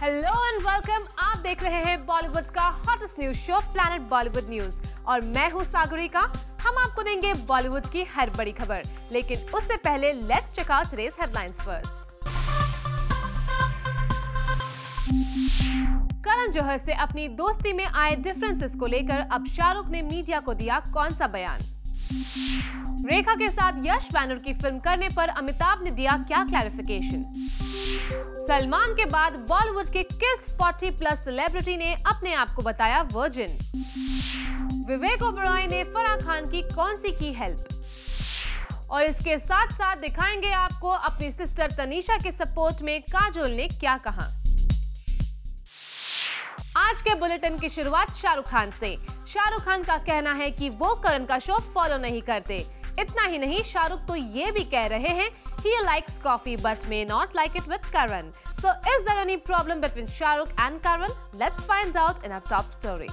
Hello and welcome. आप देख रहे हैं बॉलीवुड का hottest news show planet Bollywood news और मैं हूं सागरिका। हम आपको देंगे बॉलीवुड की हर बड़ी खबर, लेकिन उससे पहले let's check out today's headlines first. Karan Johar से अपनी दोस्ती में आए डिफरेंसेस को लेकर अब शाहरुख ने मीडिया को दिया कौन सा बयान। रेखा के साथ यश बैनर की फिल्म करने पर अमिताभ ने दिया क्या क्लैरिफिकेशन। सलमान के बाद बॉलीवुड के किस 40+ सेलिब्रिटी ने अपने आप को बताया वर्जिन। विवेक ओबरॉय ने फराह खान की कौन सी की हेल्प। और इसके साथ साथ दिखाएंगे आपको अपनी सिस्टर तनीषा के सपोर्ट में काजोल ने क्या कहा। आज के बुलेटिन की शुरुआत शाहरुख खान से। शाहरुख खान का कहना है कि वो करण का शो फॉलो नहीं करते। इतना ही नहीं, शाहरुख तो ये भी कह रहे हैं he likes coffee but may not like it with Karan. So is there any problem between Shahrukh and Karan? Let's find out in our top story.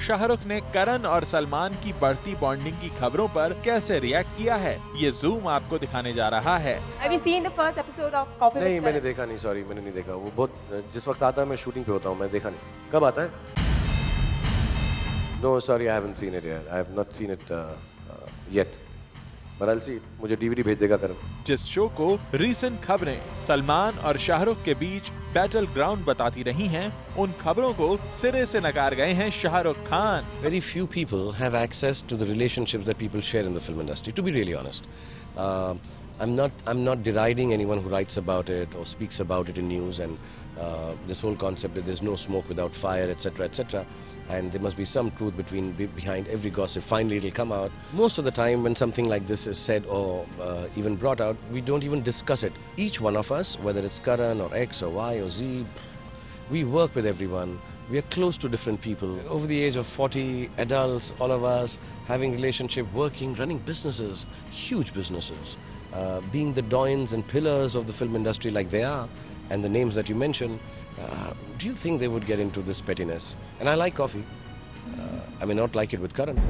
Shahrukh ने करण और सलमान की बढ़ती बॉन्डिंग की खबरों पर कैसे रिएक्ट किया है, ये जूम आपको दिखाने जा रहा है। Have you seen the first episode of Coffee नहीं, with मैंने Karan? देखा नहीं, सॉरी मैंने नहीं देखा। वो बहुत जिस वक्त आता है मैं शूटिंग पे होता हूँ, मैं देखा नहीं। कब आता है? No, sorry, I haven't seen it yet. I have not seen it yet. But I'll see it. मुझे DVD भेज देगा करण। जिस शो को रीसेंट खबरें सलमान और शाहरुख के बीच बैटल ग्राउंड बताती रही हैं, उन खबरों को सिरे से नकार गए हैं Shahrukh Khan. Very few people have access to the relationships that people share in the film industry, to be really honest. I'm not deriding anyone who writes about it or speaks about it in news, and this whole concept that there's no smoke without fire, etc., etc. And there must be some truth behind every gossip. Finally, it'll come out. Most of the time, when something like this is said or even brought out, we don't even discuss it. Each one of us, whether it's Karan or X or Y or Z, we work with everyone. We are close to different people. Over the age of 40, adults, all of us, having relationship, working, running businesses, huge businesses, being the doyens and pillars of the film industry like they are, and the names that you mentioned. Do you think they would get into this pettiness? And I like coffee. I may not like it with Karan.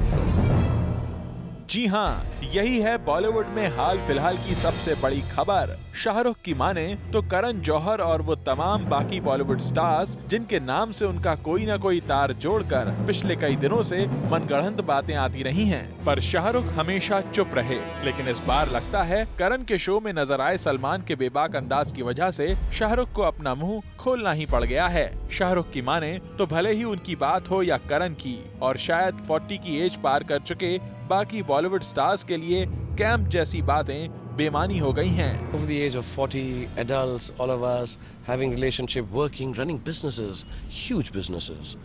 जी हाँ, यही है बॉलीवुड में हाल फिलहाल की सबसे बड़ी खबर। शाहरुख की माने तो करण जौहर और वो तमाम बाकी बॉलीवुड स्टार्स जिनके नाम से उनका कोई ना कोई तार जोड़कर पिछले कई दिनों से मनगढ़ंत बातें आती रही हैं, पर शाहरुख हमेशा चुप रहे। लेकिन इस बार लगता है करण के शो में नजर आए सलमान के बेबाक अंदाज की वजह से शाहरुख को अपना मुंह खोलना ही पड़ गया है। शाहरुख की माने तो भले ही उनकी बात हो या करण की, और शायद 40 की एज पार कर चुके बाकी बॉलीवुड स्टार्स के लिए कैंप जैसी बातें बेमानी हो गई हैं। Over the age of 40, adults, all of us, having relationship, working, running businesses, huge businesses,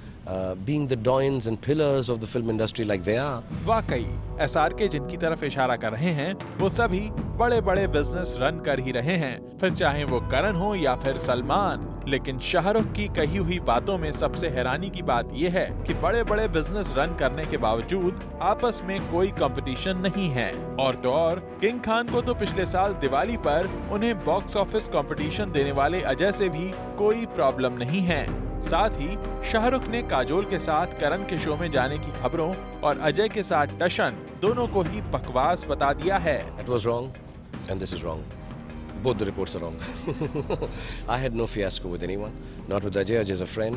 being the doyens and pillars of the film industry like they are. वाकई SRK जिनकी तरफ इशारा कर रहे हैं, वो सभी बड़े बड़े बिजनेस रन कर ही रहे हैं, फिर चाहे वो करण हो या फिर सलमान। लेकिन शाहरुख की कही हुई बातों में सबसे हैरानी की बात यह है कि बड़े बड़े बिजनेस रन करने के बावजूद आपस में कोई कंपटीशन नहीं है। और तो और किंग खान को तो पिछले साल दिवाली पर उन्हें बॉक्स ऑफिस कंपटीशन देने वाले अजय से भी कोई प्रॉब्लम नहीं है। साथ ही शाहरुख ने काजोल के साथ करण के शो में जाने की खबरों और अजय के साथ टशन दोनों को ही बकवास बता दिया है। That was wrong, and this is wrong. Both the reports are wrong. I had no fiasco with anyone, not with Ajay. Ajay is a friend,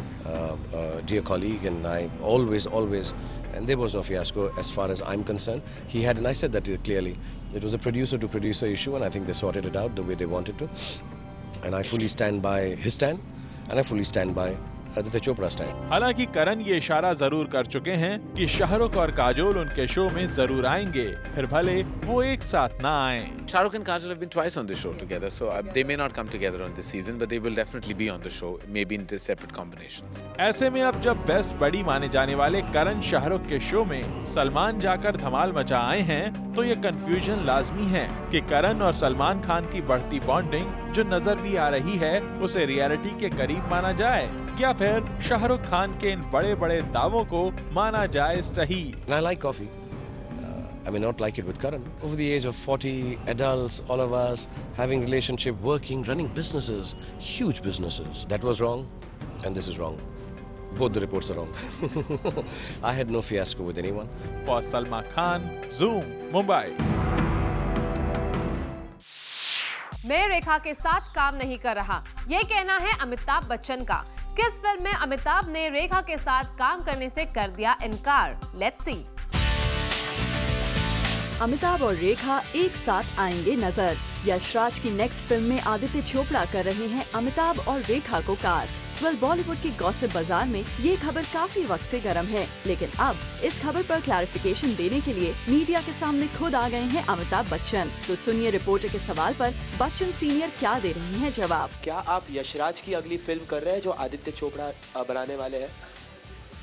dear colleague, and I always, and there was no fiasco as far as I'm concerned. He had, and I said that clearly. It was a producer-to-producer issue, and I think they sorted it out the way they wanted to. And I fully stand by his stand, and I fully stand by Aditya Chopra style. हालांकि करण ये इशारा जरूर कर चुके हैं कि शाहरुख और काजोल उनके शो में जरूर आएंगे, फिर भले वो एक साथ ना आएं। Shahrukh and Kajol have been twice on the show together, so they may not come together on this season, but they will definitely be on the show, maybe in separate combinations. ऐसे में अब जब best buddy माने जाने वाले करण शाहरुख के show में सलमान जाकर धमाल मचा आए हैं, तो ये कंफ्यूजन लाजमी है कि करण और सलमान खान की बढ़ती बॉन्डिंग जो नजर भी आ रही है, उसे रियलिटी के करीब माना जाए या फिर शाहरुख खान के इन बड़े बड़े दावों को माना जाए सही। I like coffee. I may not like it with Karan. Over the age of 40, adults, all of us, having relationship, working, running businesses, huge businesses. That was wrong, and this is wrong. Both the reports are wrong. I had no fiasco with anyone. For Salma Khan, Zoom, Mumbai. मैं रेखा के साथ काम नहीं कर रहा, ये कहना है अमिताभ बच्चन का। किस फिल्म में अमिताभ ने रेखा के साथ काम करने से कर दिया इनकार? Let's see. अमिताभ और रेखा एक साथ आएंगे नजर। यशराज की नेक्स्ट फिल्म में आदित्य चोपड़ा कर रहे हैं अमिताभ और रेखा को कास्ट। बॉलीवुड की गॉसिप बाजार में ये खबर काफी वक्त से गर्म है, लेकिन अब इस खबर पर क्लैरिफिकेशन देने के लिए मीडिया के सामने खुद आ गए हैं अमिताभ बच्चन। तो सुनिए रिपोर्टर के सवाल पर बच्चन सीनियर क्या दे रहे हैं जवाब। क्या आप यशराज की अगली फिल्म कर रहे हैं जो आदित्य चोपड़ा बनाने वाले हैं?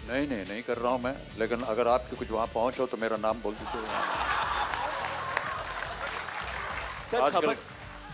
नहीं कर रहा हूँ मैं, लेकिन अगर आपके कुछ वहाँ पहुँच हो तो मेरा नाम बोल दीजिए।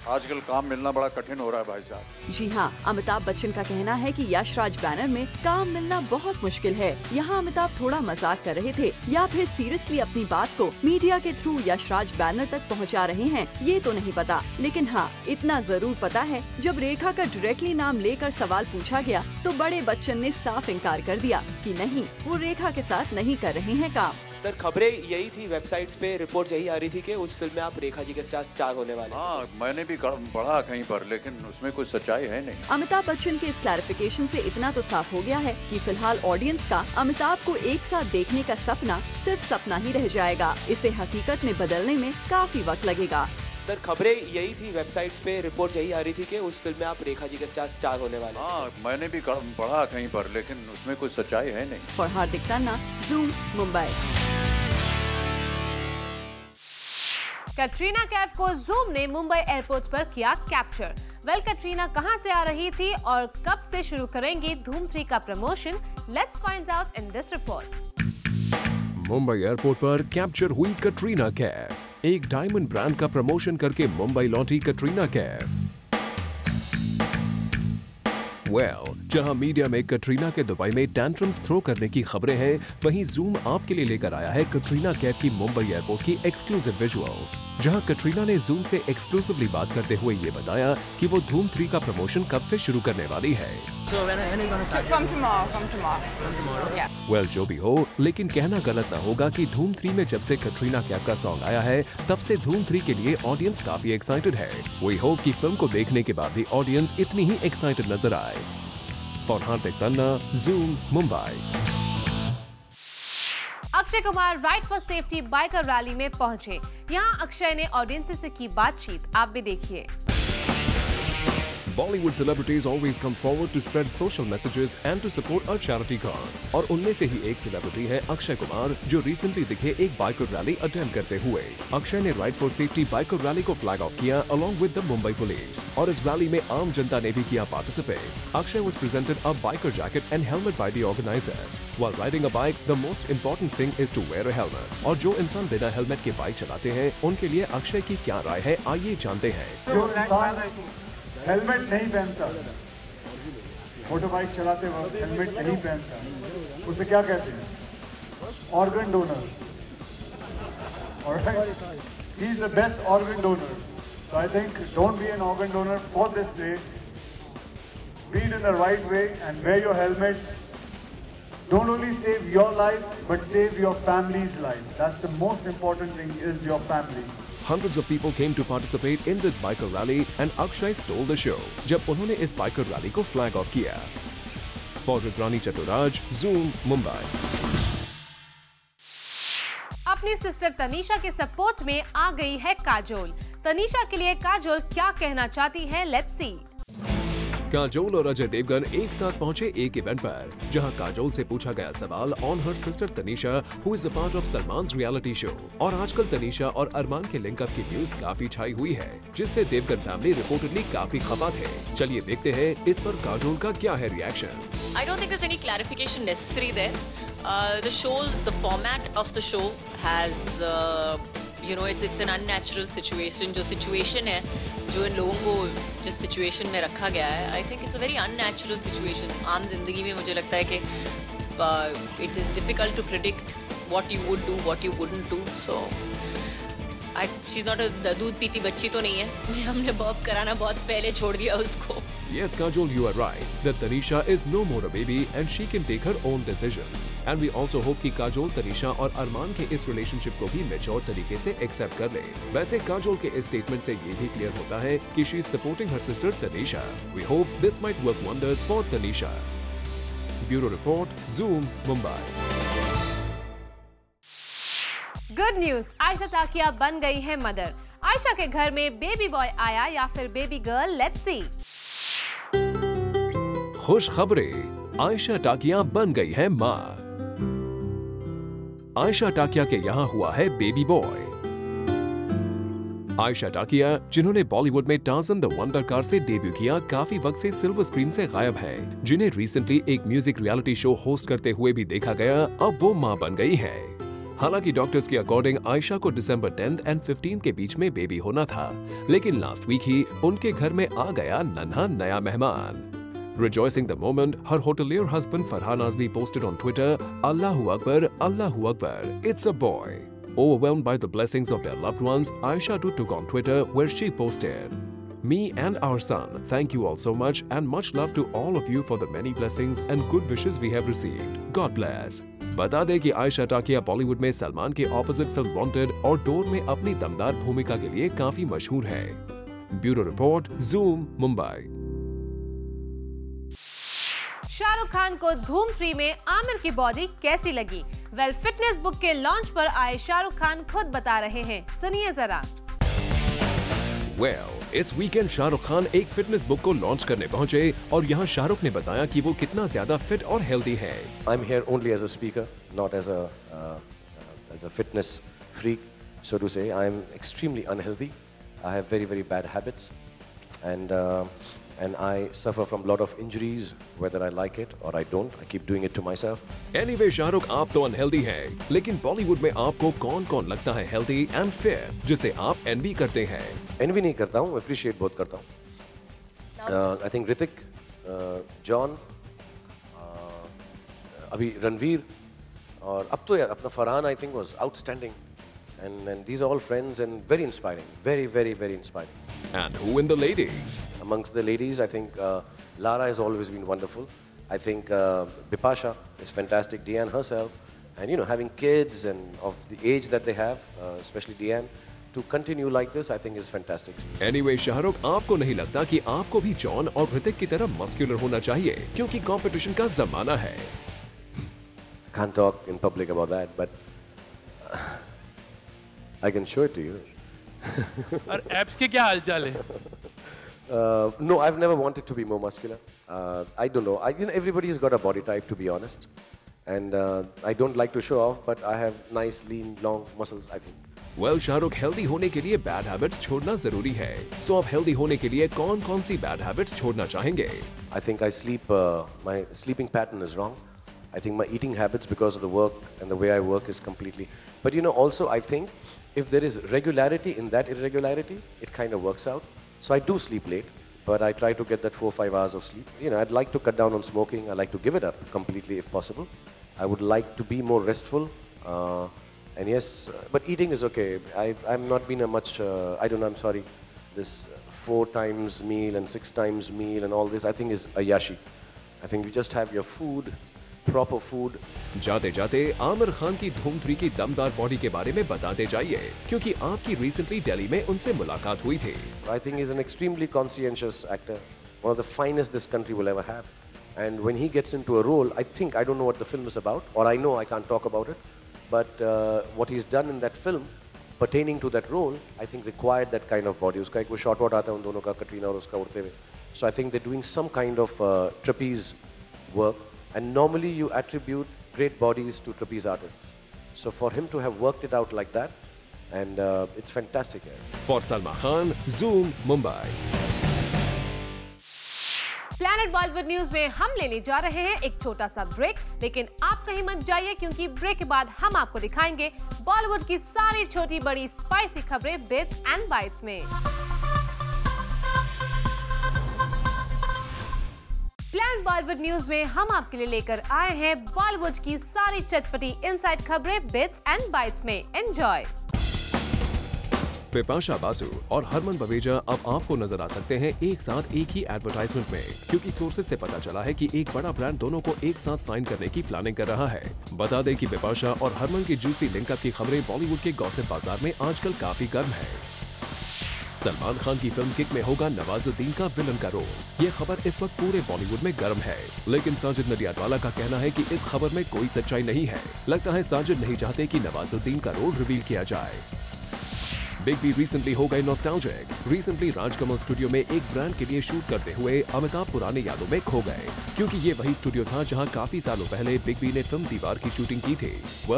आजकल काम मिलना बड़ा कठिन हो रहा है भाई साहब। जी हाँ, अमिताभ बच्चन का कहना है कि यशराज बैनर में काम मिलना बहुत मुश्किल है। यहाँ अमिताभ थोड़ा मजाक कर रहे थे या फिर सीरियसली अपनी बात को मीडिया के थ्रू यशराज बैनर तक पहुँचा रहे हैं, ये तो नहीं पता। लेकिन हाँ, इतना जरूर पता है, जब रेखा का डायरेक्टली नाम लेकर सवाल पूछा गया तो बड़े बच्चन ने साफ इनकार कर दिया कि नहीं, वो रेखा के साथ नहीं कर रहे हैं काम। सर, खबरें यही थी, वेबसाइट्स पे रिपोर्ट यही आ रही थी कि उस फिल्म में आप रेखा जी के साथ स्टार होने वाले। हाँ, मैंने भी पढ़ा कहीं पर, लेकिन उसमें कोई सच्चाई है नहीं। अमिताभ बच्चन के इस क्लैरिफिकेशन से इतना तो साफ हो गया है कि फिलहाल ऑडियंस का अमिताभ को एक साथ देखने का सपना सिर्फ सपना ही रह जाएगा। इसे हकीकत में बदलने में काफी वक्त लगेगा। सर, खबरें यही थी, वेबसाइट्स पे रिपोर्ट यही आ रही थी कि उस फिल्म में आप रेखा जी के साथ स्टार होने वाले। हाँ, मैंने भी पढ़ा कहीं पर, लेकिन उसमें कोई सच्चाई है नहीं। For Hardik Tanna, zoom, Mumbai. Katrina Kaif को ज़ूम ने मुंबई एयरपोर्ट पर किया कैप्चर। कटरीना कहां से आ रही थी और कब से शुरू करेंगी धूम 3 का promotion? Let's find out in this report. Mumbai airport पर कैप्चर हुई कटरीना कैफ। एक डायमंड ब्रांड का प्रमोशन करके मुंबई लौटी कटरीना कैफ। जहां मीडिया में कटरीना के दुबई में टेंट्रम्स थ्रो करने की खबरें हैं, वहीं ज़ूम आपके लिए लेकर आया है कटरीना कैफ की मुंबई एयरपोर्ट की एक्सक्लूसिव विजुअल्स, जहां कटरीना ने ज़ूम से एक्सक्लूसिवली बात करते हुए ये बताया कि वो धूम 3 का प्रमोशन कब से शुरू करने वाली है। जो भी हो, लेकिन कहना गलत ना होगा कि धूम 3 में जब से कटरीना कैफ का सॉन्ग आया है, तब से धूम 3 के लिए ऑडियंस काफी एक्साइटेड है। वी होप कि फिल्म को देखने के बाद भी ऑडियंस इतनी ही एक्साइटेड नजर आए। For Hardik Tanna, zoom, Mumbai. Akshay Kumar ride for safety biker rally में पहुंचे। यहां अक्षय ने ऑडियंस से की बातचीत, आप भी देखिए। Bollywood celebrities always come forward to spread social messages and to support a charity cause. और उनमें से ही एक सेलिब्रिटी है अक्षय कुमार, जो रिसेंटली दिखे एक बाइकर रैली अटेंड करते हुए। अक्षय ने ride for safety biker rally को फ्लैग ऑफ किया along with the Mumbai police, और इस रैली में आम जनता ने भी किया participate. Akshay was presented a biker jacket and helmet by the organizers. While riding a bike, the most important thing is to wear a helmet. और जो इंसान बिना हेलमेट के बाइक चलाते हैं, उनके लिए अक्षय की क्या राय है, आइए जानते हैं। जो इंसान हेलमेट नहीं पहनता, मोटर बाइक चलाते वक्त हेलमेट नहीं पहनता, उसे क्या कहते हैं? Organ donor. Alright, he is the best organ donor. So I think don't be an organ donor for this day. Be it in the right way and wear your helmet. Don't only save your life, but save your family's life. That's the most important thing, is your family. Hundreds of people came to participate in this biker rally and Akshay stole the show जब उन्होंने इस biker rally को flag off किया। For Rudrani Chaturaj, Zoom, Mumbai। अपनी sister Tanisha के support में आ गई है काजोल। तनीषा के लिए काजोल क्या कहना चाहती है, लेट्स सी। काजोल और अजय देवगन एक साथ पहुंचे एक इवेंट पर, जहां काजोल से पूछा गया सवाल on her sister Tanisha, who is a part of Salman's reality show. और आजकल तनीषा और अरमान के लिंकअप की न्यूज काफी छाई हुई है, जिससे देवगन फैमिली रिपोर्टेडली काफी खफा थे। चलिए देखते हैं इस पर काजोल का क्या है reaction. I don't think there's any clarification necessary there. The format of the show has, it's an unnatural situation. जो situation है, जो इन लोगों को जिस situation में रखा गया है, I think it's a very unnatural situation. आम जिंदगी में मुझे लगता है कि it is difficult to predict what you would do, what you wouldn't do. So, she's not a दूध पीती बच्ची तो नहीं है। हमने बॉब कराना बहुत पहले छोड़ दिया उसको। Yes, Kajol, you are right that Tanisha is no more a baby and she can take her own decisions. And we also hope कि काजोल तनीषा और अरमान के इस रिलेशनशिप को भी मैच्योर तरीके से एक्सेप्ट कर ले। वैसे काजोल के इस स्टेटमेंट से ये भी क्लियर होता है कि she is supporting her sister Tanisha. We hope this might work wonders for Tanisha. Bureau Report, Zoom, Mumbai. Good news, Ayesha Takia बन गई है मदर। आयशा के घर में बेबी बॉय आया या फिर बेबी गर्ल, लेट्स सी। खुश खबरें, आयशा टाकिया बन गई है मां। आयशा टाकिया के यहाँ हुआ है बेबी बॉय। आयशा टाकिया, जिन्होंने बॉलीवुड में टार्ज़न द वंडर कार से डेब्यू किया, काफी वक्त से सिल्वर स्क्रीन से गायब है, जिन्हें रिसेंटली एक म्यूजिक रियलिटी शो होस्ट करते हुए भी देखा गया। अब वो मां बन गई है। हालांकि डॉक्टर्स के अकॉर्डिंग आयशा को दिसंबर 10 एंड 15 के बीच में बेबी होना था, लेकिन लास्ट वीक ही उनके घर में आ गया नन्हा नया मेहमान। Rejoicing the moment, her hotelier husband Farhan Azmi posted on Twitter, Allahu Akbar, Allahu Akbar, it's a boy. Overwhelmed by the blessings of their loved ones, Aisha too took on Twitter where she posted, "Me and our son, thank you all so much and much love to all of you for the many blessings and good wishes we have received. God bless." बता दें कि आयशा टाकिया बॉलीवुड में सलमान के opposite film wanted और door में अपनी दमदार भूमिका के लिए काफी मशहूर है। Bureau report, Zoom, Mumbai. Shahrukh Khan को धूम 3 में आमिर की बॉडी कैसी लगी? वेल, फिटनेस बुक के लॉन्च पर आए शाहरुख खान खुद बता रहे हैं, सुनिए जरा। इस वीकेंड शाहरुख खान एक फिटनेस बुक को लॉन्च करने पहुंचे और यहाँ शाहरुख ने बताया कि वो कितना ज्यादा फिट और हेल्दी है। I'm here only as a speaker, not as a fitness freak, so to say. I'm extremely unhealthy. I have very, very bad habits, and I suffer from a lot of injuries, whether I like it or I don't. I keep doing it to myself. Anyway, Shahrukh, आप तो unhealthy हैं, लेकिन बॉलीवुड में आपको कौन-कौन लगता है healthy and fit, जिसे आप एनवी करते हैं? एनवी नहीं करता हूँ, अप्रिशिएट बहुत करता हूँ। I think ऋतिक, जॉन, अभी रणवीर, और अब तो यार अपना Farhan I think was outstanding. And these are all friends and very inspiring, very, very, very inspiring. And who in the ladies? Amongst the ladies, I think Lara has always been wonderful. I think Bipasha is fantastic, Deanne herself, and you know, having kids and of the age that they have, especially Deanne, to continue like this, I think is fantastic. Anyway, Shahrukh, आपको नहीं लगता कि आपको भी John और ऋतिक की तरह muscular होना चाहिए, क्योंकि कंपटीशन का जमाना है? Can't talk in public about that, but I can show it to you. और एब्स के क्या हालचाल है? No, I've never wanted to be more muscular. I don't know. Everybody's got a body type, to be honest, and I don't like to show off, but I have nice, lean, long muscles, I think. Well, Shahrukh, healthy होने के लिए bad habits छोड़ना जरूरी है। So आप healthy होने के लिए कौन-कौन सी बैड हैबिट्स छोड़ना चाहेंगे? I think I sleep. My sleeping pattern is wrong. I think my eating habits, because of the work and the way I work, is completely. But you know, also I think if there is regularity in that irregularity, it kind of works out. So I do sleep late, but I try to get that 4 or 5 hours of sleep. You know, I'd like to cut down on smoking. I like to give it up completely if possible. I would like to be more restful. And yes, but eating is okay. I'm not been a much. I don't know. I'm sorry. This 4 times meal and 6 times meal and all this, I think is a yashi. I think you just have your food. Proper food. जाते जाते आमिर खान की धूम 3 की दमदार body के बारे में बताते जाइए, क्योंकि आपकी रिसेंटली दिल्ली में उनसे मुलाकात हुई थी। I think he's an extremely conscientious actor, one of the finest this country will ever have. And when he gets into a role, I don't know what the film is about, or I know I can't talk about it, but what he's done in that film, pertaining to that role, I think required that kind of body. उसका एक वो shot आता है उन दोनों का, कटरीना और उसका उड़ते हुए. So I think they're doing some kind of trapeze work. And normally you attribute great bodies to trapeze artists. So for him to have worked it out like that, and it's fantastic. For Salma Khan, Zoom, Mumbai. Planet Bollywood news में हम लेने जा रहे हैं एक छोटा सा break, लेकिन आप कहीं मत जाइए, क्योंकि ब्रेक के बाद हम आपको दिखाएंगे बॉलीवुड की सारी छोटी बड़ी स्पाइसी खबरें बिट्स एंड बाइट्स में। प्लैनेट बॉलीवुड न्यूज में हम आपके लिए लेकर आए हैं बॉलीवुड की सारी चटपटी इनसाइड खबरें बिट्स एंड बाइट्स में। एंजॉय। बिपाशा बासु और हरमन बवेजा अब आपको नजर आ सकते हैं एक साथ एक ही एडवर्टाइजमेंट में, क्योंकि सोर्सेज से पता चला है कि एक बड़ा ब्रांड दोनों को एक साथ साइन करने की प्लानिंग कर रहा है। बता दें कि बिपाशा और हरमन की जूसी लिंकअप की खबरें बॉलीवुड के गॉसिप बाजार में आजकल काफी गर्म है। सलमान खान की फिल्म किक में होगा नवाजुद्दीन का विलन का रोल। ये खबर इस वक्त पूरे बॉलीवुड में गर्म है, लेकिन साजिद नडियाडवाला का कहना है कि इस खबर में कोई सच्चाई नहीं है। लगता है साजिद नहीं चाहते कि नवाजुद्दीन का रोल रिवील किया जाए। बिग बी रिसेंटली हो गए नॉस्टैल्जिक। रिसेंटली राजकमल स्टूडियो में एक ब्रांड के लिए शूट करते हुए अमिताभ पुराने यादों में खो गए, क्योंकि ये वही स्टूडियो था जहां काफी सालों पहले बिग बी ने फिल्म दीवार की शूटिंग की थी।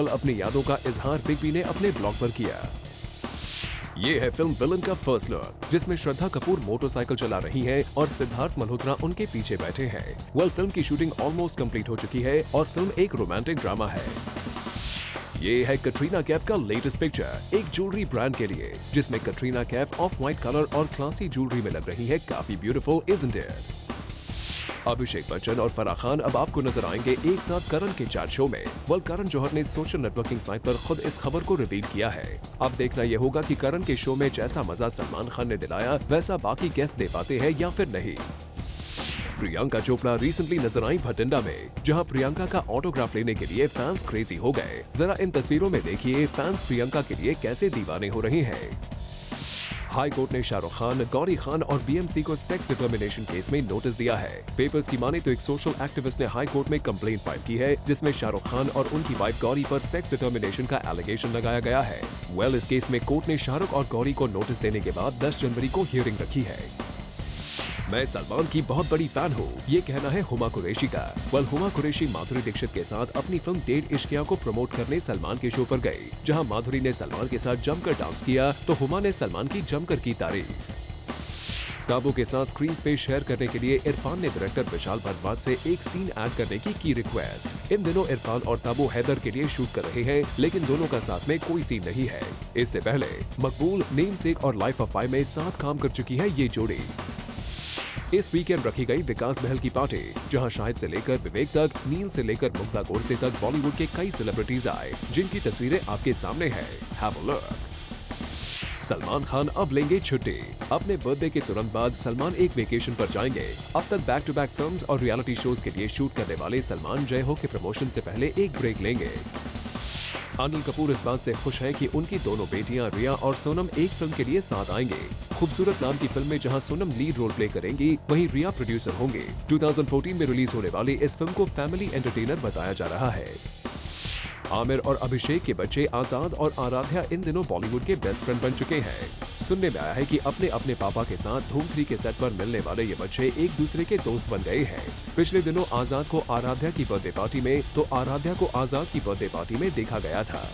अपनी यादों का इजहार बिग बी ने अपने ब्लॉग पर किया। ये है फिल्म विलन का फर्स्ट लुक, जिसमें श्रद्धा कपूर मोटरसाइकिल चला रही हैं और सिद्धार्थ मल्होत्रा उनके पीछे बैठे हैं। फिल्म की शूटिंग ऑलमोस्ट कंप्लीट हो चुकी है और फिल्म एक रोमांटिक ड्रामा है। ये है कटरीना कैफ का लेटेस्ट पिक्चर, एक ज्वेलरी ब्रांड के लिए, जिसमें Katrina Kaif of white colour और क्लासी ज्वेलरी में लग रही है काफी beautiful, isn't it? Abhishek Bachchan और फराह खान अब आपको नजर आएंगे एक साथ करण के चैट शो में। करण जौहर ने सोशल नेटवर्किंग साइट पर खुद इस खबर को रिवील किया है। अब देखना यह होगा कि करण के शो में जैसा मजा सलमान खान ने दिलाया वैसा बाकी गेस्ट दे पाते हैं या फिर नहीं। प्रियंका चोपड़ा रिसेंटली नजर आई भटिंडा में, जहां प्रियंका का ऑटोग्राफ लेने के लिए फैंस क्रेजी हो गए। जरा इन तस्वीरों में देखिए फैंस प्रियंका के लिए कैसे दीवाने हो रहे हैं। हाई कोर्ट ने शाहरुख खान, गौरी खान और बीएमसी को सेक्स डिटर्मिनेशन केस में नोटिस दिया है। पेपर्स की माने तो एक सोशल एक्टिविस्ट ने हाई कोर्ट में कंप्लेंट फाइल की है, जिसमें शाहरुख खान और उनकी वाइफ गौरी पर सेक्स डिटर्मिनेशन का एलिगेशन लगाया गया है। इस केस में कोर्ट ने शाहरुख और गौरी को नोटिस देने के बाद 10 जनवरी को हियरिंग रखी है। मैं सलमान की बहुत बड़ी फैन हूँ, ये कहना है हुमा कुरैशी का। हुमा कुरैशी माधुरी दीक्षित के साथ अपनी फिल्म डेढ़ इश्किया को प्रमोट करने सलमान के शो पर गई, जहां माधुरी ने सलमान के साथ जमकर डांस किया तो हुमा ने सलमान की जमकर की तारीफ। ताबू के साथ स्क्रीन पे शेयर करने के लिए इरफान ने डायरेक्टर विशाल भारद्वाज से एक सीन ऐड करने की रिक्वेस्ट। इन दिनों इरफान और ताबू हैदर के लिए शूट कर रहे हैं, लेकिन दोनों का साथ में कोई सीन नहीं है। इससे पहले मकबूल, नेमसेक और लाइफ ऑफ पाई में साथ काम कर चुकी है ये जोड़ी। इस वीकेंड रखी गई विकास महल की पार्टी, जहां शाहिद से लेकर विवेक तक, नील से लेकर मुग्धा गोडसे तक बॉलीवुड के कई सेलिब्रिटीज आए, जिनकी तस्वीरें आपके सामने हैं। Have a look. Salman Khan अब लेंगे छुट्टी। अपने बर्थडे के तुरंत बाद सलमान एक वेकेशन पर जाएंगे। अब तक बैक टू बैक फिल्म्स और रियलिटी शोज के लिए शूट करने वाले सलमान जय हो के प्रमोशन से पहले एक ब्रेक लेंगे। अनिल कपूर इस बात से खुश है कि उनकी दोनों बेटियां रिया और सोनम एक फिल्म के लिए साथ आएंगे। खूबसूरत नाम की फिल्म में जहां सोनम लीड रोल प्ले करेंगी, वहीं रिया प्रोड्यूसर होंगे। 2014 में रिलीज होने वाली इस फिल्म को फैमिली एंटरटेनर बताया जा रहा है। आमिर और अभिषेक के बच्चे आजाद और आराध्या इन दिनों बॉलीवुड के बेस्ट फ्रेंड बन चुके हैं। सुनने में आया है कि अपने अपने पापा के साथ धूम 3 के सेट पर मिलने वाले ये बच्चे एक दूसरे के दोस्त बन गए हैं। पिछले दिनों आजाद को आराध्या की बर्थडे पार्टी में तो आराध्या को आजाद की बर्थडे पार्टी में देखा गया था।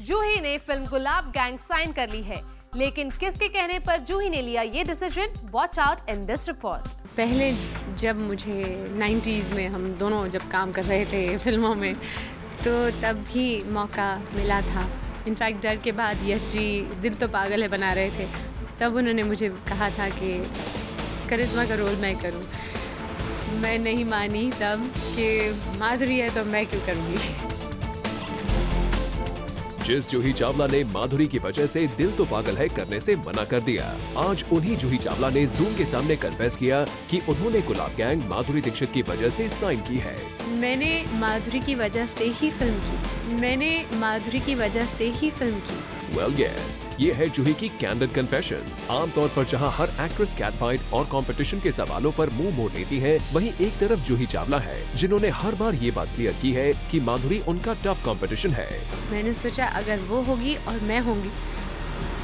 जूही ने फिल्म गुलाब गैंग साइन कर ली है, लेकिन किसके कहने पर जूही ने लिया ये decision? Watch out in this report. पहले जब मुझे 90s में हम दोनों जब काम कर रहे थे फिल्मों में, तो तब भी मौका मिला था। इनफैक्ट डर के बाद यश जी दिल तो पागल है बना रहे थे, तब उन्होंने मुझे कहा था कि करिश्मा का रोल मैं करूं। मैं नहीं मानी तब कि माधुरी है तो मैं क्यों करूंगी। जिस जूही चावला ने माधुरी की वजह से दिल तो पागल है करने से मना कर दिया, आज उन्हीं जूही चावला ने जूम के सामने कन्फेस किया कि उन्होंने गुलाब गैंग माधुरी दीक्षित की वजह से साइन की है। मैंने माधुरी की वजह से ही फिल्म की। मैंने माधुरी की वजह से ही फिल्म की। Well, yes, ये है जूही की कैंडिड कन्फेशन। आमतौर पर जहां हर एक्ट्रेस कैट फाइट और कंपटीशन के सवालों पर मुंह मोड़ लेती है, वहीं एक तरफ जूही चावला है जिन्होंने हर बार ये बात क्लियर की है कि माधुरी उनका टफ कंपटीशन है। मैंने सोचा अगर वो होगी और मैं होंगी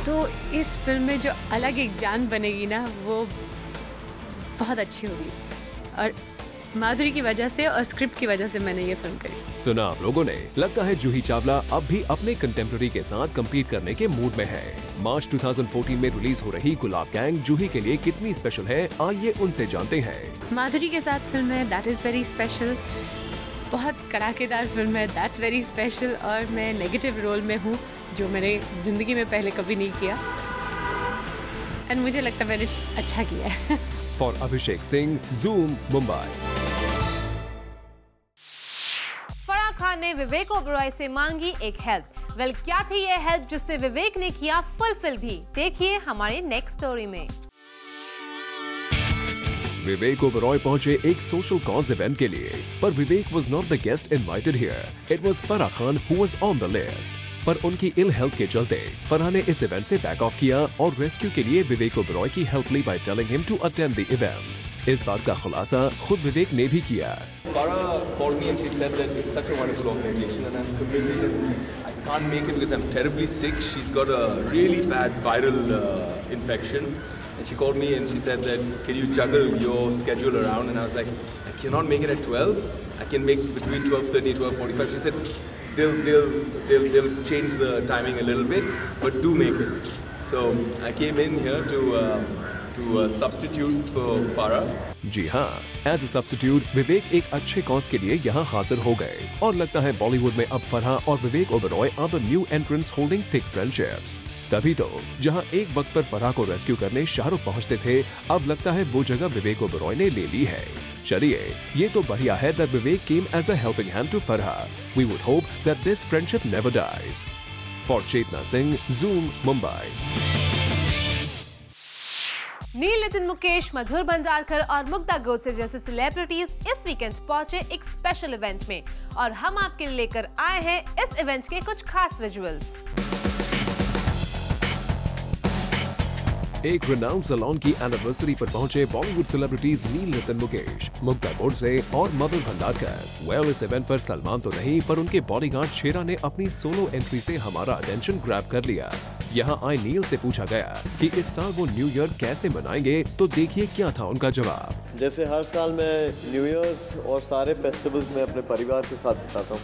तो इस फिल्म में जो अलग एक जान बनेगी ना, वो बहुत अच्छी होगी। और माधुरी की वजह से और स्क्रिप्ट की वजह से मैंने ये फिल्म करी। सुना आप लोगों ने, लगता है जूही चावला अब भी अपने कंटेम्पररी के साथ कम्पीट करने के मूड में है। मार्च 2014 में रिलीज हो रही गुलाब गैंग जूही के लिए कितनी स्पेशल है, आइए उनसे जानते हैं। माधुरी के साथ फिल्म है, दैट इज वेरी स्पेशल। बहुत कड़ाकेदार फिल्म है, दैट्स वेरी स्पेशल। और मैं नेगेटिव रोल में हूँ, जो मैंने जिंदगी में पहले कभी नहीं किया, एंड मुझे लगता है मैंने अच्छा किया है। For Abhishek Singh, zoom, Mumbai. फराह खान ने विवेक ओबरॉय से मांगी एक हेल्प। वेल, क्या थी ये हेल्प जिससे विवेक ने किया फुलफिल भी? देखिए हमारी नेक्स्ट स्टोरी में। विवेक ओबरॉय पहुंचे एक सोशल कॉज इवेंट के लिए, पर Vivek was not the guest invited here. It was Farah Khan who was on the list, पर उनकी इल हेल्थ के चलते फराह ने इस इवेंट से बैक ऑफ किया और रेस्क्यू के लिए विवेक ओबरॉय की हेल्प ली by telling him to attend the event. इस बात का खुलासा खुद विवेक ने भी किया। Farah called me and she said that it's such a wonderful organization and I'm completely just, I can't make it because I'm terribly sick. She's got a really bad viral infection and she called me and she said that can you juggle your schedule around, and I was like, I cannot make it at 12. I can make between 12:30 12:45. She said they'll change the timing a little bit, but do make it. So I came in here to substitute for Farah. जी हाँ, as a substitute विवेक एक अच्छे cause के लिए यहाँ हाजिर हो गए और लगता है बॉलीवुड में अब फराह और Vivek Oberoi are the new entrance holding thick friendships. तभी तो जहाँ एक वक्त पर फराह को रेस्क्यू करने शाहरुख पहुँचते थे, अब लगता है वो जगह विवेक ओबरॉय ने ले ली है। चलिए, ये तो बढ़िया है that Vivek came as a helping hand to Farah. We would hope that this friendship never dies. For Chetna Singh, Zoom, Mumbai. नील नितिन मुकेश, मधुर भंडारकर और मुग्धा गोडसे जैसे सेलिब्रिटीज इस वीकेंड पहुंचे एक स्पेशल इवेंट में, और हम आपके लिए लेकर आए हैं इस इवेंट के कुछ खास विजुअल्स। एक रिनाउंड सैलून की एनिवर्सरी पर पहुंचे बॉलीवुड सेलिब्रिटीज नील नितिन मुकेश, मुग्धा गोडसे और मधुर भंडारकर। वेल, इस इवेंट पर सलमान तो नहीं, पर उनके बॉडीगार्ड शेरा ने अपनी सोलो एंट्री से हमारा अटेंशन ग्रैब कर लिया। यहाँ आए नील से पूछा गया कि इस साल वो न्यू ईयर कैसे मनाएंगे, तो देखिए क्या था उनका जवाब। जैसे हर साल मैं न्यू ईयर्स और सारे फेस्टिवल्स में अपने परिवार के साथ बिताता हूँ,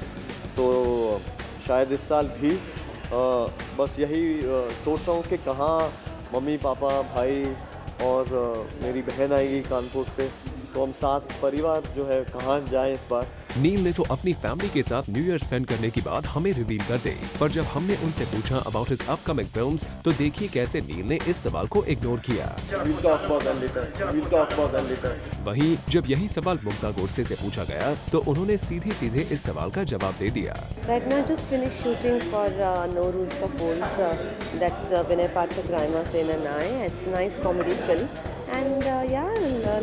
तो शायद इस साल भी बस यही सोचता हूँ कि कहाँ मम्मी पापा भाई और मेरी बहन आएगी कानपुर से, तो हम साथ परिवार जो है कहाँ जाएं इस बार। नील ने तो अपनी फैमिली के साथ न्यू ईयर स्पेंड करने की बात हमें रिवील कर दी, पर जब हमने उनसे पूछा अबाउट हिज अपकमिंग फिल्म्स, तो देखिए कैसे नील ने इस सवाल को इग्नोर किया। वहीं जब यही सवाल मुग्धा गोडसे से पूछा गया, तो उन्होंने सीधे सीधे इस सवाल का जवाब दे दिया। Right now just finished shooting for No Rules for Fools. That's Vinay Pathak, Raima Sen and I. It's a nice comedy film. And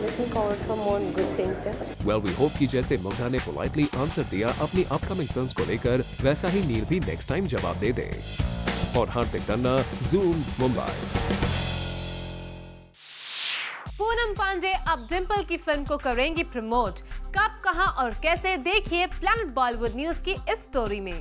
looking forward for more good things. Well, we hope कि जैसे मुग्धा ने politely answer दिया अपनी upcoming films को लेकर, वैसा ही नील भी next time जवाब दे दे। और हार्दिक तन्ना, Zoom, मुंबई। पूनम पांडे अब डिम्पल की फिल्म को करेंगी प्रमोट। कब, कहां और कैसे, देखिए प्लैनेट बॉलीवुड न्यूज की इस स्टोरी में।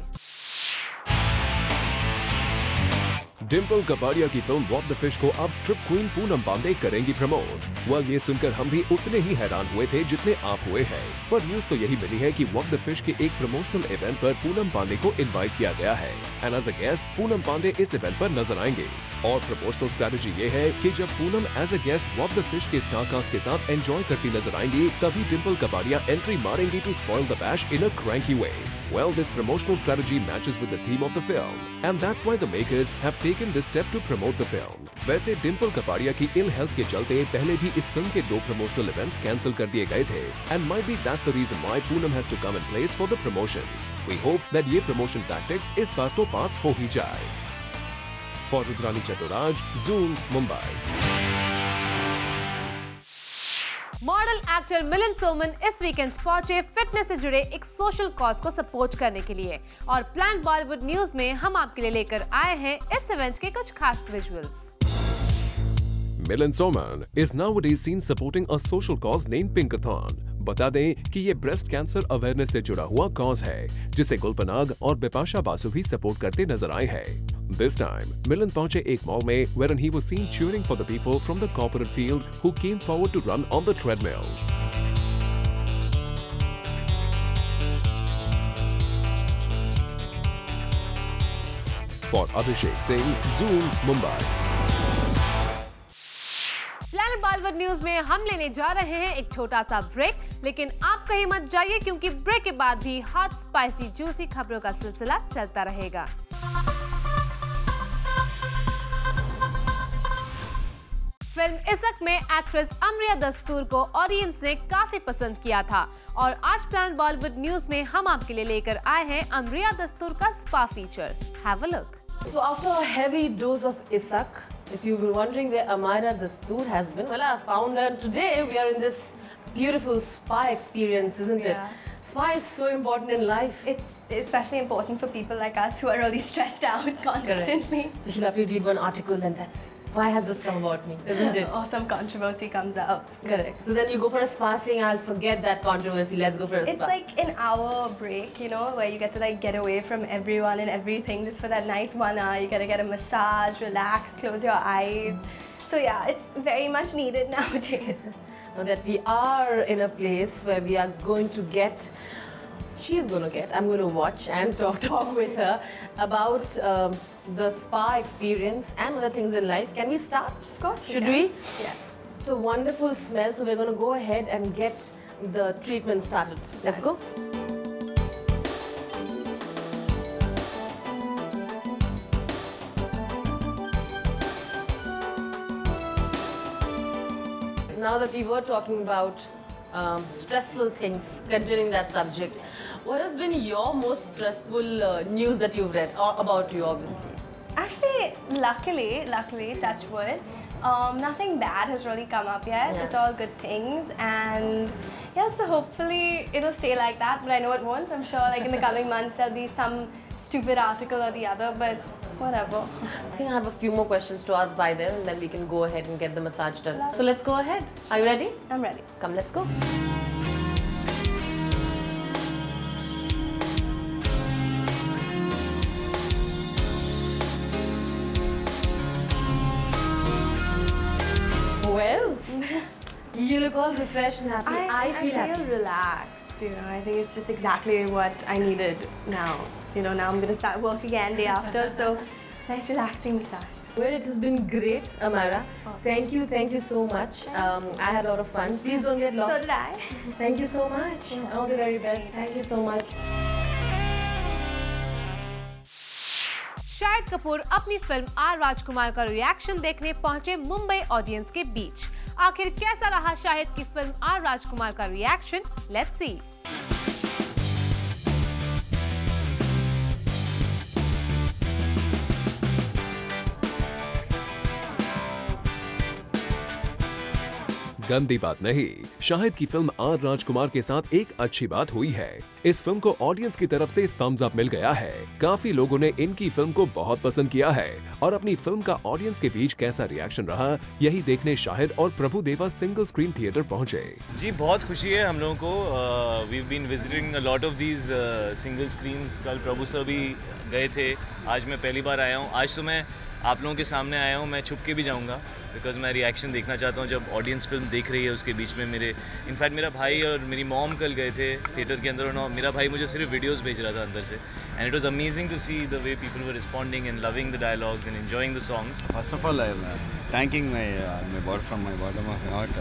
डिम्पल कपाड़िया की फिल्म वॉक द फिश को अब स्ट्रिप क्वीन पूनम पांडे करेंगी प्रमोट। वेल, ये सुनकर हम भी उतने ही हैरान हुए थे जितने आप हुए हैं, पर न्यूज तो यही मिली है कि वॉक द फिश के एक प्रमोशनल इवेंट पर पूनम पांडे को इनवाइट किया गया है, and as a guest Poonam Pandey इस इवेंट पर नजर आएंगे। और प्रमोशनल स्ट्रेटजी ये है कि जब Poonam as a guest walk the fish के स्टारकास्ट के साथ एंजॉय करती नजर आएंगी, तभी डिम्पल कपाड़िया एंट्री मारेंगी to spoil the bash in a cranky way. Well, this promotional strategy matches with the theme of the film, and that's why the makers have taken this step to promote the film. वैसे डिम्पल कपाड़िया की ill health के चलते पहले भी इस film के 2 promotional events cancel कर दिए गए थे, and might be that's the reason why Poonam has to come in place for the promotions. We hope that ये promotion tactics इस बार तो पास हो ही जाए। For Rudrani Chattoraj, Zoom, Mumbai. Model actor Milind Soman इस वीकेंड पहुंचे फिटनेस से जुड़े एक सोशल कॉज को सपोर्ट करने के लिए, और प्लैनेट बॉलीवुड न्यूज में हम आपके लिए लेकर आए हैं इस इवेंट के कुछ खास visuals. Milind Soman is nowadays seen supporting a social cause named Pinkathon. बता दें कि ये ब्रेस्ट कैंसर अवेयरनेस से जुड़ा हुआ कॉज है, जिसे गुलपनाग और बिपाशा बासु भी सपोर्ट करते नजर आए हैं। This time, Milind पहुंचे एक मॉल में, wherein he was seen cheering for the people from the corporate field who came forward to run on the treadmill. For Abhishek Singh, Zoom, Mumbai. Planet Bollywood news में हम लेने जा रहे हैं एक छोटा सा ब्रेक, लेकिन आप कहीं मत जाइए क्योंकि ब्रेक के बाद भी हॉट स्पाइसी जूसी खबरों का सिलसिला चलता रहेगा। फिल्म इशक में एक्ट्रेस अमरिया दस्तूर को ऑडियंस ने काफी पसंद किया था और आज प्लान बॉलीवुड न्यूज में हम आपके लिए लेकर आए हैं अमरिया दस्तूर का spa feature. Have a look. So after a heavy dose of Ishaq, if you've been wondering where Amira Dastoor has been, well, I found her. Today we are in this beautiful spa experience, isn't it? Spa is so important in life. It's especially important for people like us who are really stressed out constantly. So she'll have to read one article and then, why has this come about me, isn't it? Or some controversy comes up. Correct. So then you go for a spa saying, I'll forget that controversy, let's go for a spa. It's like an hour break, you know, where you get to like get away from everyone and everything just for that nice 1 hour. You gotta get a massage, relax, close your eyes. So yeah, it's very much needed nowadays. Now that we are in a place where we are going to get, I'm going to watch and talk with her about the spa experience and other things in life. Can we start? Of course. Should we? Yeah. It's a wonderful smell, so we're going to go ahead and get the treatment started. Let's go. Now that we were talking about stressful things, continuing that subject, what has been your most stressful news that you've read, or about you, obviously? Actually, luckily, touch wood, nothing bad has really come up yet. Yeah. It's all good things, and yeah, so hopefully it'll stay like that. But I know it won't. I'm sure, like in the coming months, there'll be some stupid article or the other. But whatever. I think I have a few more questions to ask by then, and then we can go ahead and get the massage done. So let's go ahead. Are you ready? I'm ready. Come, let's go. Well, you look all refreshed and happy. I feel happy. Relaxed. You know, I think it's just exactly what I needed now. You know, now I'm going to start work again day after, so nice relaxing massage. Well, it has been great, Amira. Thank you so much. I had a lot of fun. Please don't get lost. So did I. Thank you so much. All the very best. Thank you so much. Shahid Kapoor अपनी film are राजकुमार का reaction देखने पहुंचे Mumbai audience के बीच। आखिर कैसा रहा शाहिद की film are राजकुमार का रिएक्शन? Let's see. गंदी बात नहीं, शाहिद की फिल्म आर राजकुमार के साथ एक अच्छी बात हुई है। इस फिल्म को ऑडियंस की तरफ से थम्स अप मिल गया है। काफी लोगों ने इनकी फिल्म को बहुत पसंद किया है और अपनी फिल्म का ऑडियंस के बीच कैसा रिएक्शन रहा, यही देखने शाहिद और प्रभु देवा सिंगल स्क्रीन थिएटर पहुंचे। जी बहुत खुशी है हम लोगों को। We have been visiting a lot of these single screens. कल प्रभु सर भी गए थे, आज मैं पहली बार आया हूँ। आज तो मैं आप लोगों के सामने आया हूँ, मैं छुप के भी जाऊँगा बिकॉज मैं रिएक्शन देखना चाहता हूँ जब ऑडियंस फिल्म देख रही है। उसके बीच में इनफैक्ट मेरा भाई और मेरी मॉम कल गए थे थिएटर के अंदर और मेरा भाई मुझे सिर्फ वीडियोस भेज रहा था अंदर से। And it was amazing to see the way people were responding and loving the dialogues and enjoying the songs. First of all I am thanking from my bottom of my heart,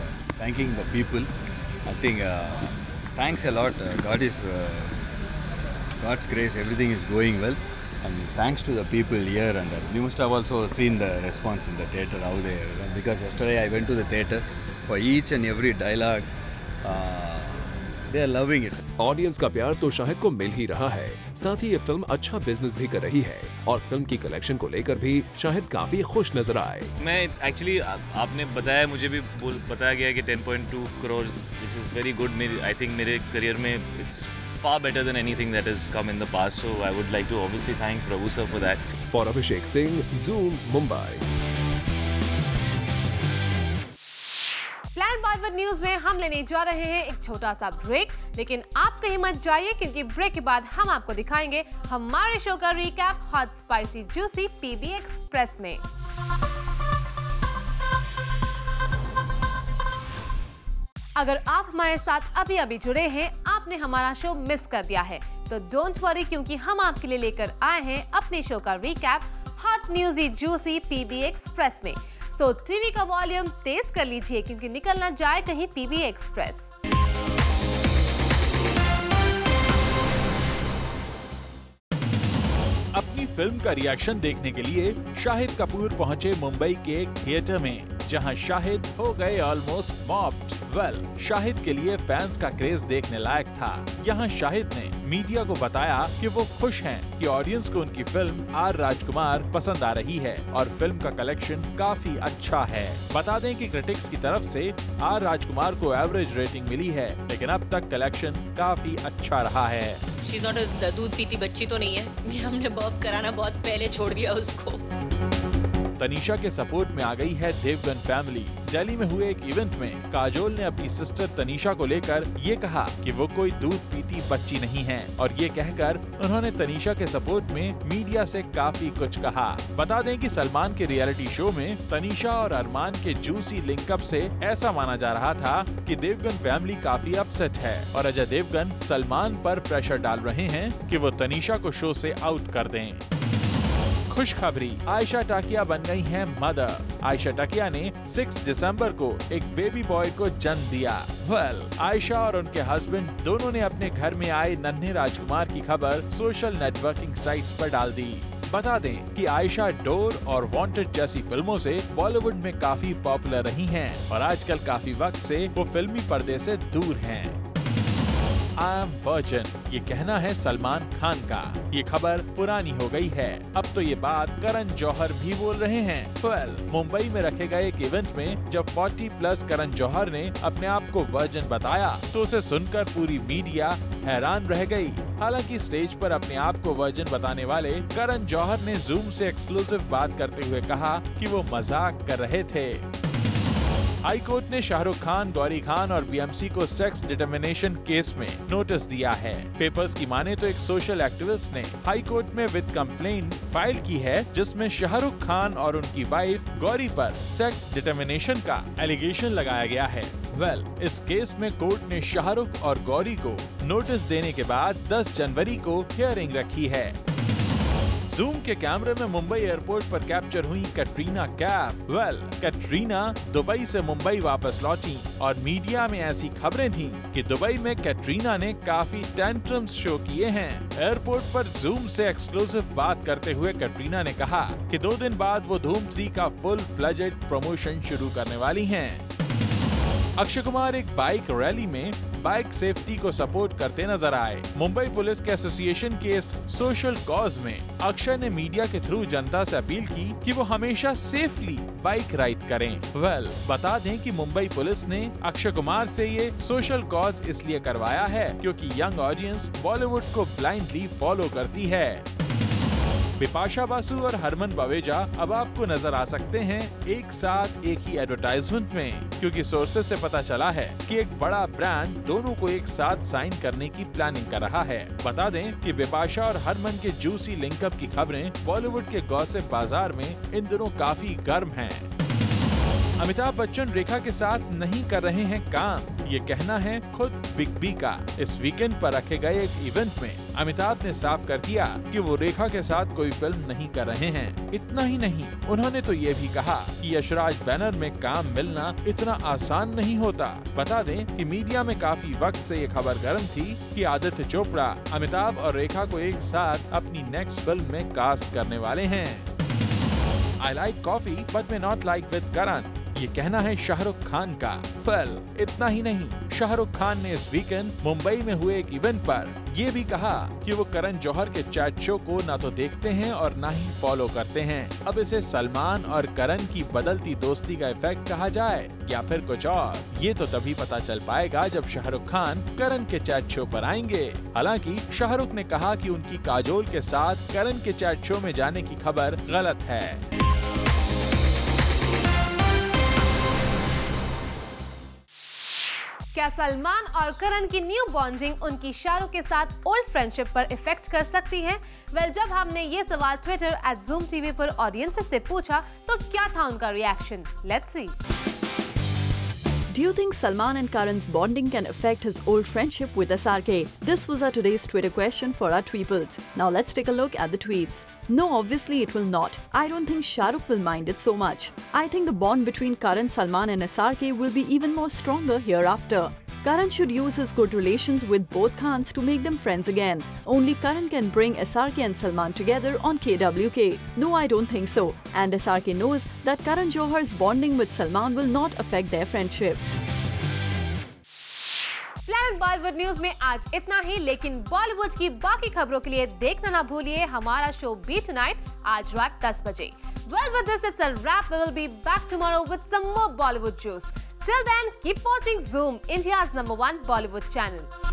thanking the people. I think thanks a lot, God's grace, everything is going well. And thanks to the people here, and you must have also seen the response in the theatre, how they, because yesterday I went to the theatre for each and every dialogue. They are loving it. Audience का प्यार तो शाहिद को मिल ही रहा है, साथ ही ये film अच्छा business भी कर रही है और फिल्म की कलेक्शन को लेकर भी शाहिद काफी खुश नजर आए। मैं एक्चुअली आपने बताया, मुझे भी बताया गया कि 10.2 crore, which is very good। I think मेरे करियर में it's far better than anything that has come in the past, so I would like to obviously thank Prabhu sir for that. For Abhishek Singh, Zoom, Mumbai. Plan Bollywood news में हम लेने जा रहे हैं एक छोटा सा ब्रेक, लेकिन आप कहीं मत जाइए क्योंकि ब्रेक के बाद हम आपको दिखाएंगे हमारे शो का recap hot spicy juicy PB Express में। अगर आप हमारे साथ अभी जुड़े हैं, आपने हमारा शो मिस कर दिया है तो डोंट वरी क्योंकि हम आपके लिए लेकर आए हैं अपने शो का recap hot newsy juicy PB Express में। तो टीवी का वॉल्यूम तेज कर लीजिए क्योंकि निकल ना जाए कहीं पीबी एक्सप्रेस। अपनी फिल्म का रिएक्शन देखने के लिए शाहिद कपूर पहुंचे मुंबई के एक थिएटर में, जहां शाहिद हो गए ऑलमोस्ट मॉब्ड। वेल, शाहिद के लिए फैंस का क्रेज देखने लायक था। यहां शाहिद ने मीडिया को बताया कि वो खुश हैं कि ऑडियंस को उनकी फिल्म आर राजकुमार पसंद आ रही है और फिल्म का कलेक्शन काफी अच्छा है। बता दें कि क्रिटिक्स की तरफ से आर राजकुमार को एवरेज रेटिंग मिली है, लेकिन अब तक कलेक्शन काफी अच्छा रहा है। She's not a दूध पीती बच्ची तो नहीं है, हमने बॉब कराना बहुत पहले छोड़ दिया उसको। तनीषा के सपोर्ट में आ गई है देवगन फैमिली। दिल्ली में हुए एक इवेंट में काजोल ने अपनी सिस्टर तनीषा को लेकर ये कहा कि वो कोई दूध पीती बच्ची नहीं है, और ये कहकर उन्होंने तनीषा के सपोर्ट में मीडिया से काफी कुछ कहा। बता दें कि सलमान के रियलिटी शो में तनीषा और अरमान के जूसी लिंकअप से ऐसा माना जा रहा था कि देवगन फैमिली काफी अपसेट है और अजय देवगन सलमान पर प्रेशर डाल रहे हैं कि वो तनीषा को शो से आउट कर दें। खुशखबरी, आयशा टाकिया बन गई हैं मदर। आयशा टाकिया ने 6 दिसंबर को एक बेबी बॉय को जन्म दिया। वेल, आयशा और उनके हस्बैंड दोनों ने अपने घर में आए नन्हे राजकुमार की खबर सोशल नेटवर्किंग साइट्स पर डाल दी। बता दें कि आयशा डोर और वांटेड जैसी फिल्मों से बॉलीवुड में काफी पॉपुलर रही हैं और आजकल काफी वक्त से वो फिल्मी पर्दे से दूर हैं। आई एम वर्जिन, ये कहना है सलमान खान का। ये खबर पुरानी हो गई है, अब तो ये बात करण जौहर भी बोल रहे हैं। वेल, मुंबई में रखे गए एक इवेंट में जब 40+ करण जौहर ने अपने आप को वर्जिन बताया तो उसे सुनकर पूरी मीडिया हैरान रह गई। हालांकि स्टेज पर अपने आप को वर्जिन बताने वाले करण जौहर ने जूम से एक्सक्लूसिव बात करते हुए कहा कि वो मजाक कर रहे थे। हाई कोर्ट ने शाहरुख खान, गौरी खान और बीएमसी को सेक्स डिटर्मिनेशन केस में नोटिस दिया है। पेपर्स की माने तो एक सोशल एक्टिविस्ट ने हाई कोर्ट में विद कंप्लेंट फाइल की है, जिसमें शाहरुख खान और उनकी वाइफ गौरी पर सेक्स डिटर्मिनेशन का एलिगेशन लगाया गया है। वेल, इस केस में कोर्ट ने शाहरुख और गौरी को नोटिस देने के बाद 10 जनवरी को हियरिंग रखी है। जूम के कैमरे में मुंबई एयरपोर्ट पर कैप्चर हुई कैटरीना कैफ। वेल, कैटरीना दुबई से मुंबई वापस लौटी और मीडिया में ऐसी खबरें थीं कि दुबई में कैटरीना ने काफी टेंट्रम्स शो किए हैं। एयरपोर्ट पर जूम से एक्सक्लूसिव बात करते हुए कैटरीना ने कहा कि 2 दिन बाद वो धूम 3 का फुल फ्लेजेड प्रमोशन शुरू करने वाली हैं। अक्षय कुमार एक बाइक रैली में बाइक सेफ्टी को सपोर्ट करते नजर आए। मुंबई पुलिस के एसोसिएशन के इस सोशल कॉज में अक्षय ने मीडिया के थ्रू जनता से अपील की कि वो हमेशा सेफली बाइक राइड करें। वेल, बता दें कि मुंबई पुलिस ने अक्षय कुमार से ये सोशल कॉज इसलिए करवाया है क्योंकि यंग ऑडियंस बॉलीवुड को ब्लाइंडली फॉलो करती है। बिपाशा बासु और हरमन बवेजा अब आपको नजर आ सकते हैं एक साथ एक ही एडवर्टाइजमेंट में, क्योंकि सोर्सेस से पता चला है कि एक बड़ा ब्रांड दोनों को एक साथ साइन करने की प्लानिंग कर रहा है। बता दें कि बिपाशा और हरमन के जूसी लिंकअप की खबरें बॉलीवुड के गॉसिप बाजार में इन दिनों काफी गर्म हैं। अमिताभ बच्चन रेखा के साथ नहीं कर रहे हैं काम, ये कहना है खुद बिग बी का। इस वीकेंड पर रखे गए एक इवेंट में अमिताभ ने साफ कर दिया कि वो रेखा के साथ कोई फिल्म नहीं कर रहे हैं। इतना ही नहीं, उन्होंने तो ये भी कहा कि यशराज बैनर में काम मिलना इतना आसान नहीं होता। बता दें कि मीडिया में काफी वक्त से ये खबर गर्म थी कि आदित्य चोपड़ा अमिताभ और रेखा को एक साथ अपनी नेक्स्ट फिल्म में कास्ट करने वाले हैं। I like coffee but may not like with Karan, ये कहना है शाहरुख खान का। वेल, इतना ही नहीं, शाहरुख खान ने इस वीकेंड मुंबई में हुए एक इवेंट पर ये भी कहा कि वो करण जौहर के चैट शो को ना तो देखते हैं और ना ही फॉलो करते हैं। अब इसे सलमान और करण की बदलती दोस्ती का इफेक्ट कहा जाए या फिर कुछ और, ये तो तभी पता चल पाएगा जब शाहरुख खान करण के चैट शो पर आएंगे। हालांकि शाहरुख ने कहा कि उनकी काजोल के साथ करण के चैट शो में जाने की खबर गलत है। क्या सलमान और करण की न्यू बॉन्डिंग उनकी शाहरुख के साथ ओल्ड फ्रेंडशिप पर इफेक्ट कर सकती है? वेल, जब हमने ये सवाल ट्विटर @ZoomTV पर ऑडियंस से पूछा तो क्या था उनका reaction? Let's see. Do you think Salman and Karan's bonding can affect his old friendship with SRK? This was our today's Twitter question for our tweeples. Now let's take a look at the tweets. No, obviously it will not. I don't think Shah Rukh will mind it so much. I think the bond between Karan, Salman and SRK will be even more stronger hereafter. Karan should use his good relations with both Khans to make them friends again. Only Karan can bring SRK and Salman together on KWK. No, I don't think so. And SRK knows that Karan Johar's bonding with Salman will not affect their friendship. Planet Bollywood news में आज इतना ही, लेकिन बॉलीवुड की बाकी खबरों के लिए देखना ना भूलिए हमारा शो बी टुनाइट आज रात 10 बजे। Well, with this, it's a wrap. We will be back tomorrow with some more Bollywood juice. Till then, keep watching Zoom, India's #1 Bollywood channel.